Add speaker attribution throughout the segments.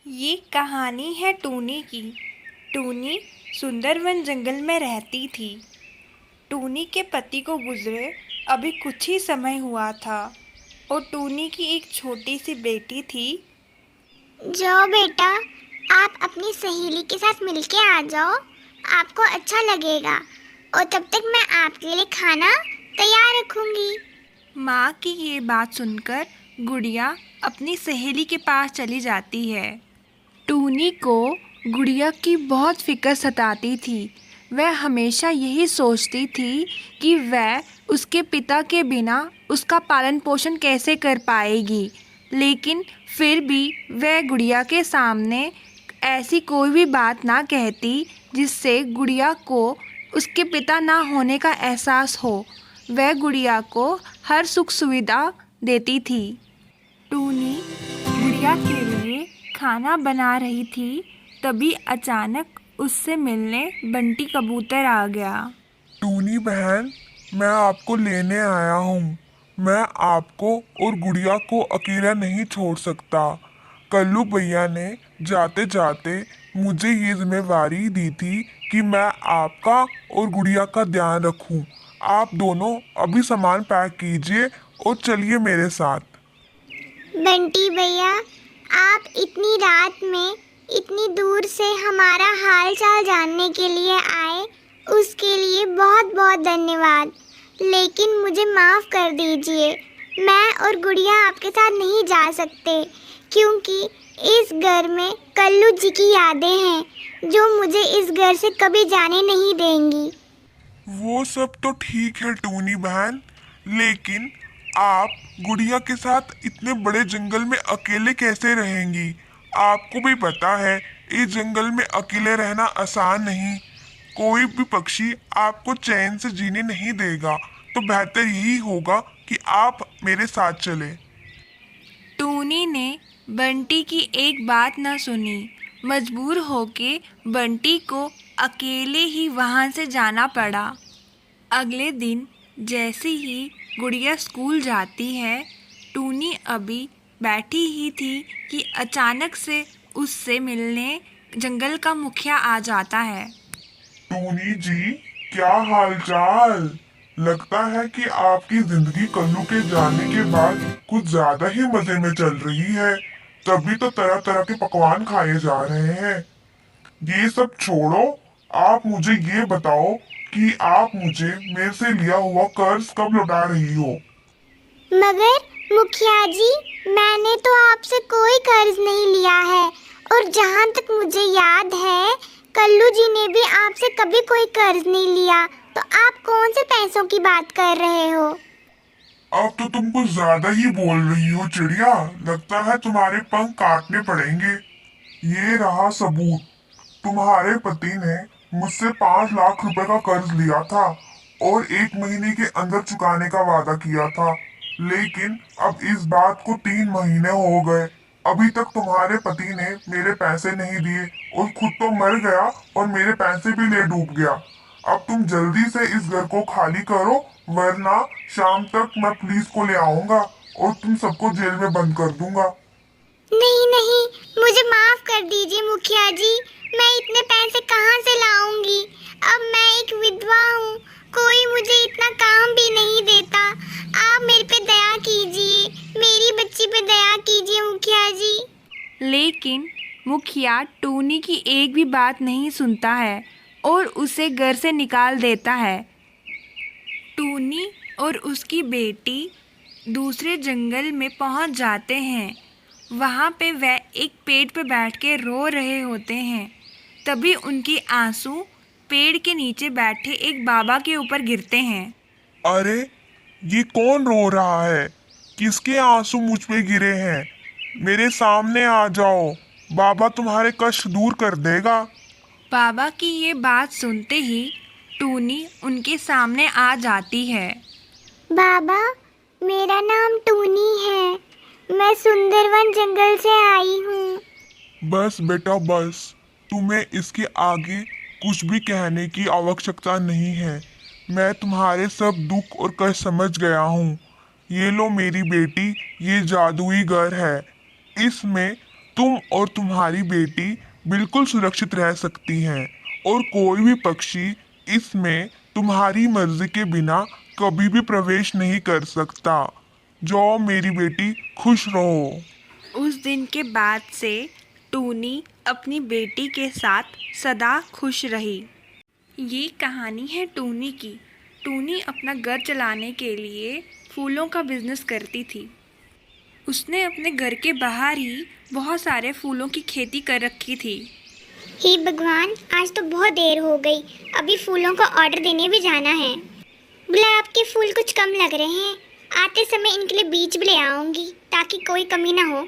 Speaker 1: ये कहानी है टूनी की। टूनी सुंदरवन जंगल में रहती थी। टूनी के पति को गुजरे अभी कुछ ही समय हुआ था और टूनी की एक छोटी सी बेटी थी।
Speaker 2: जाओ बेटा, आप अपनी सहेली के साथ मिलके आ जाओ, आपको अच्छा लगेगा। और तब तक मैं आपके लिए खाना तैयार रखूंगी।
Speaker 1: माँ की ये बात सुनकर गुड़िया अपनी सहेली के पास चली जाती है। टूनी को गुड़िया की बहुत फिक्र सताती थी। वह हमेशा यही सोचती थी कि वह उसके पिता के बिना उसका पालन पोषण कैसे कर पाएगी, लेकिन फिर भी वह गुड़िया के सामने ऐसी कोई भी बात ना कहती जिससे गुड़िया को उसके पिता ना होने का एहसास हो। वह गुड़िया को हर सुख सुविधा देती थी। टूनी गुड़िया के लिए खाना बना रही थी, तभी अचानक उससे मिलने बंटी कबूतर आ गया।
Speaker 3: टूनी बहन, मैं आपको लेने आया हूँ। मैं आपको और गुड़िया को अकेला नहीं छोड़ सकता। कल्लू भैया ने जाते जाते मुझे ये जिम्मेवारी दी थी कि मैं आपका और गुड़िया का ध्यान रखूं। आप दोनों अभी सामान पैक कीजिए और चलिए मेरे साथ।
Speaker 2: बंटी भैया, आप इतनी रात में इतनी दूर से हमारा हाल चाल जानने के लिए आए, उसके लिए बहुत बहुत धन्यवाद। लेकिन मुझे माफ़ कर दीजिए, मैं और गुड़िया आपके साथ नहीं जा सकते, क्योंकि इस घर में कल्लू जी की यादें हैं जो मुझे इस घर से कभी जाने नहीं देंगी।
Speaker 3: वो सब तो ठीक है टूनी बहन, लेकिन आप गुड़िया के साथ इतने बड़े जंगल में अकेले कैसे रहेंगी? आपको भी पता है इस जंगल में अकेले रहना आसान नहीं। कोई भी पक्षी आपको चैन से जीने नहीं देगा, तो बेहतर यही होगा कि आप मेरे साथ चले।
Speaker 1: टूनी ने बंटी की एक बात न सुनी। मजबूर होके बंटी को अकेले ही वहाँ से जाना पड़ा। अगले दिन जैसे ही गुड़िया स्कूल जाती है, टूनी अभी बैठी ही थी कि अचानक से उससे मिलने जंगल का मुखिया आ जाता है।
Speaker 3: टूनी जी, क्या हालचाल? लगता है कि आपकी जिंदगी कल्लू के जाने के बाद कुछ ज्यादा ही मजे में चल रही है। तभी तो तरह तरह के पकवान खाए जा रहे हैं। ये सब छोड़ो, आप मुझे ये बताओ कि आप मुझे मेरे से लिया हुआ कर्ज कब लौटा रही हो?
Speaker 2: मगर मुखिया जी, मैंने तो आपसे कोई कर्ज नहीं लिया है, और जहाँ तक मुझे याद है कल्लू जी ने भी आपसे कभी कोई कर्ज नहीं लिया। तो आप कौन से पैसों की बात कर रहे हो?
Speaker 3: अब तो तुम कुछ ज्यादा ही बोल रही हो चिड़िया। लगता है तुम्हारे पंख काटने पड़ेंगे। ये रहा सबूत। तुम्हारे पति ने मुझसे 5 लाख रुपए का कर्ज लिया था और 1 महीने के अंदर चुकाने का वादा किया था। लेकिन अब इस बात को 3 महीने हो गए, अभी तक तुम्हारे पति ने मेरे पैसे नहीं दिए और खुद तो मर गया और मेरे पैसे भी ले डूब गया। अब तुम जल्दी से इस घर को खाली करो, वरना शाम तक मैं पुलिस को ले आऊंगा और तुम सबको जेल में बंद कर दूंगा।
Speaker 2: नहीं नहीं, मुझे माफ कर दीजिए मुखिया जी, मैं इतने पैसे कहाँ से लाऊंगी? अब मैं एक विधवा हूँ, कोई मुझे इतना काम भी नहीं देता। आप मेरे पे दया कीजिए, मेरी बच्ची पे दया कीजिए मुखिया जी।
Speaker 1: लेकिन मुखिया टूनी की एक भी बात नहीं सुनता है और उसे घर से निकाल देता है। टूनी और उसकी बेटी दूसरे जंगल में पहुंच जाते हैं। वहाँ पे वह एक पेड़ पे बैठ के रो रहे होते हैं। तभी उनके आंसू पेड़ के नीचे बैठे एक बाबा के ऊपर गिरते हैं।
Speaker 3: अरे, ये कौन रो रहा है? किसके आंसू मुझ पे गिरे हैं? मेरे सामने आ जाओ, बाबा तुम्हारे कष्ट दूर कर देगा।
Speaker 1: बाबा की ये बात सुनते ही टूनी उनके सामने आ जाती है।
Speaker 2: बाबा, मेरा नाम टूनी है, मैं सुंदरवन जंगल से आई हूँ।
Speaker 3: बस बेटा बस, तुम्हें इसके आगे कुछ भी कहने की आवश्यकता नहीं है। मैं तुम्हारे सब दुख और कष्ट समझ गया हूँ। ये लो मेरी बेटी, ये जादुई घर है। इसमें तुम और तुम्हारी बेटी बिल्कुल सुरक्षित रह सकती हैं और कोई भी पक्षी इसमें तुम्हारी मर्जी के बिना कभी भी प्रवेश नहीं कर सकता। जाओ मेरी बेटी, खुश रहो।
Speaker 1: उस दिन के बाद से टूनी अपनी बेटी के साथ सदा खुश रही। ये कहानी है टूनी की। टूनी अपना घर चलाने के लिए फूलों का बिजनेस करती थी। उसने अपने घर के बाहर ही बहुत सारे फूलों की खेती कर रखी थी।
Speaker 2: हे भगवान, आज तो बहुत देर हो गई, अभी फूलों का ऑर्डर देने भी जाना है। गुलाब के फूल कुछ कम लग रहे हैं, आते समय इनके लिए बीज भी ले आऊंगी ताकि कोई कमी ना हो।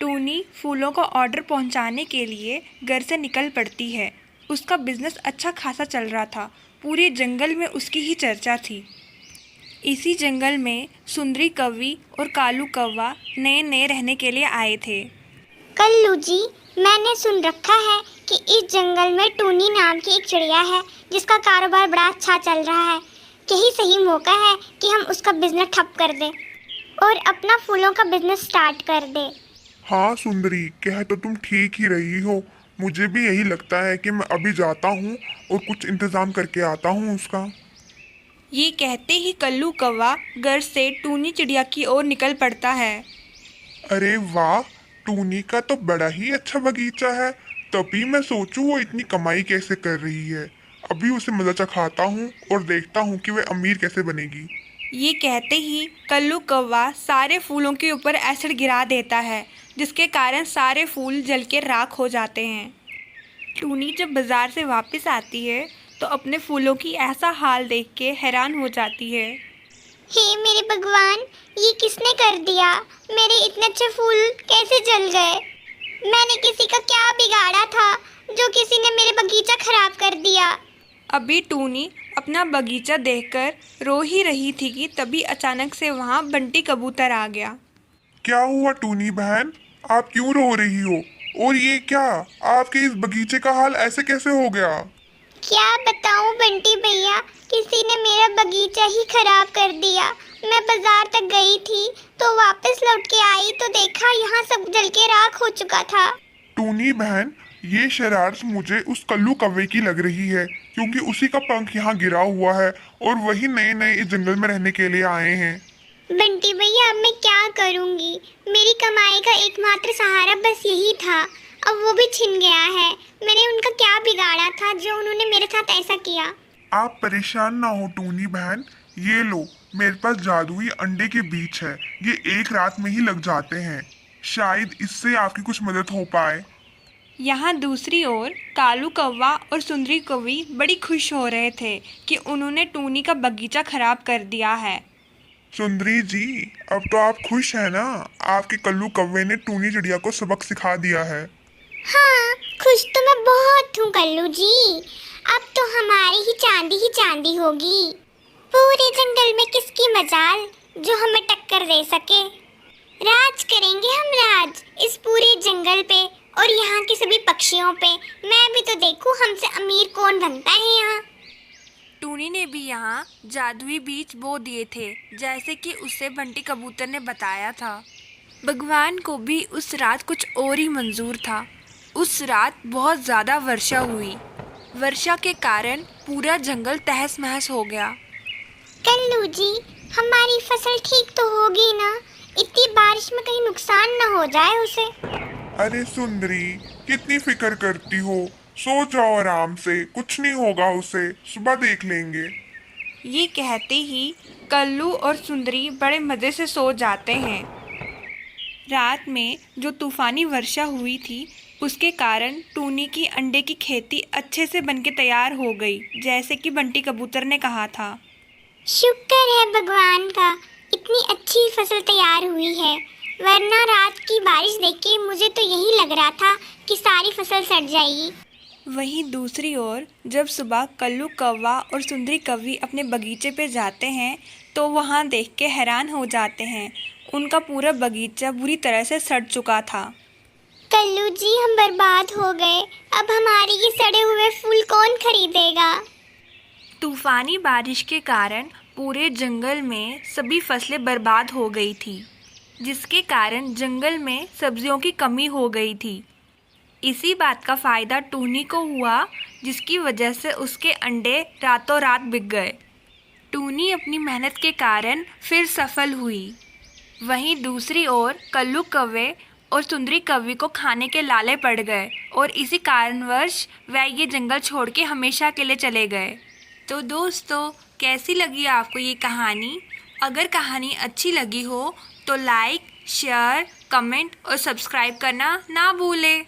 Speaker 1: टूनी फूलों का ऑर्डर पहुंचाने के लिए घर से निकल पड़ती है। उसका बिजनेस अच्छा खासा चल रहा था। पूरे जंगल में उसकी ही चर्चा थी। इसी जंगल में सुंदरी कौवी और कालू कौवा नए नए रहने के लिए आए थे।
Speaker 2: कल्लू जी, मैंने सुन रखा है कि इस जंगल में टूनी नाम की एक चिड़िया है जिसका कारोबार बड़ा अच्छा चल रहा है। यही सही मौका है कि हम उसका बिजनेस ठप कर दें और अपना फूलों का बिजनेस स्टार्ट कर दें।
Speaker 3: हाँ सुंदरी, कह तो तुम ठीक ही रही हो। मुझे भी यही लगता है कि मैं अभी जाता हूँ और कुछ इंतजाम करके आता हूँ उसका।
Speaker 1: ये कहते ही कल्लू कौवा घर से टूनी चिड़िया की ओर निकल पड़ता है।
Speaker 3: अरे वाह, टूनी का तो बड़ा ही अच्छा बगीचा है। तभी मैं सोचूं वो इतनी कमाई कैसे कर रही है। अभी उसे मजा चखाता हूँ और देखता हूँ कि वह अमीर कैसे बनेगी।
Speaker 1: ये कहते ही कल्लू कौवा सारे फूलों के ऊपर एसिड गिरा देता है, जिसके कारण सारे फूल जल के राख हो जाते हैं। टूनी जब बाजार से वापस आती है तो अपने फूलों की ऐसा हाल देख के हैरान हो जाती है।
Speaker 2: हे मेरे भगवान, ये किसने कर दिया? मेरे इतने अच्छे फूल कैसे जल गए? मैंने किसी का क्या बिगाड़ा था जो किसी ने मेरे बगीचा खराब कर दिया?
Speaker 1: अभी टूनी अपना बगीचा देखकर रो ही रही थी कि तभी अचानक से वहाँ बंटी कबूतर आ गया।
Speaker 3: क्या हुआ टूनी बहन, आप क्यों रो रही हो? और ये क्या, आपके इस बगीचे का हाल ऐसे कैसे हो गया?
Speaker 2: क्या बताऊं बंटी भैया, किसी ने मेरा बगीचा ही खराब कर दिया। मैं बाजार तक गई थी तो वापस लौट के आई तो देखा यहाँ सब जल के राख हो चुका था।
Speaker 3: टूनी बहन, ये शरारत मुझे उस कल्लू कौवे की लग रही है, क्योंकि उसी का पंख यहाँ गिरा हुआ है और वही नए नए इस जंगल में रहने के लिए आए हैं।
Speaker 2: बंटी भैया, अब मैं क्या करूँगी? मेरी कमाई का एकमात्र सहारा बस यही था, अब वो भी छिन गया है। मैंने उनका क्या बिगाड़ा था जो उन्होंने मेरे साथ ऐसा किया?
Speaker 3: आप परेशान ना हो टूनी बहन, ये लो, मेरे पास जादुई अंडे के बीज है। ये एक रात में ही लग जाते हैं। शायद इससे आपकी कुछ मदद हो पाए।
Speaker 1: यहाँ दूसरी ओर कालू कौवा और सुंदरी कौवी बड़ी खुश हो रहे थे कि उन्होंने टूनी का बगीचा खराब कर दिया है।
Speaker 3: सुंदरी जी, अब तो आप खुश हैं ना? आपके कल्लू कौवे ने टूनी चिड़िया को सबक सिखा दिया है।
Speaker 2: हाँ, खुश तो मैं बहुत हूँ कल्लू जी। अब तो हमारी ही चांदी होगी। पूरे जंगल में किसकी मजाल जो हमें टक्कर दे सके। राज करेंगे हम, राज इस पूरे जंगल पे और यहाँ के सभी पक्षियों पे। मैं भी तो देखूं हमसे अमीर कौन बनता है यहाँ।
Speaker 1: टूनी ने भी यहाँ जादुई बीज बो दिए थे, जैसे कि उसे बंटी कबूतर ने बताया था। भगवान को भी उस रात कुछ और ही मंजूर था। उस रात बहुत ज़्यादा वर्षा हुई। वर्षा के कारण पूरा जंगल तहस महस हो गया।
Speaker 2: कल्लू जी, हमारी फसल ठीक तो होगी ना? इतनी बारिश में कहीं नुकसान न हो जाए उसे।
Speaker 3: अरे सुंदरी, कितनी फिक्र करती हो? सो जाओ आराम से, कुछ नहीं होगा उसे, सुबह देख लेंगे।
Speaker 1: ये कहते ही कल्लू और सुंदरी बड़े मज़े से सो जाते हैं। रात में जो तूफानी वर्षा हुई थी उसके कारण टूनी की अंडे की खेती अच्छे से बनके तैयार हो गई, जैसे कि बंटी कबूतर ने कहा था।
Speaker 2: शुक्र है भगवान का, इतनी अच्छी फसल तैयार हुई है, वरना रात की बारिश देख के मुझे तो यही लग रहा था कि सारी फसल सड़ जाएगी।
Speaker 1: वहीं दूसरी ओर जब सुबह कल्लू कौवा और सुंदरी कौवी अपने बगीचे पे जाते हैं तो वहाँ देख के हैरान हो जाते हैं। उनका पूरा बगीचा बुरी तरह से सड़ चुका था।
Speaker 2: कल्लू जी, हम बर्बाद हो गए। अब हमारे ये सड़े हुए फूल कौन खरीदेगा?
Speaker 1: तूफानी बारिश के कारण पूरे जंगल में सभी फसलें बर्बाद हो गई थी। जिसके कारण जंगल में सब्जियों की कमी हो गई थी। इसी बात का फ़ायदा टूनी को हुआ, जिसकी वजह से उसके अंडे रातों रात बिक गए। टूनी अपनी मेहनत के कारण फिर सफल हुई। वहीं दूसरी ओर कल्लू कौवे और सुंदरी कौवी को खाने के लाले पड़ गए और इसी कारणवश वह ये जंगल छोड़ के हमेशा के लिए चले गए। तो दोस्तों, कैसी लगी आपको ये कहानी? अगर कहानी अच्छी लगी हो तो लाइक, शेयर, कमेंट और सब्सक्राइब करना ना भूलें।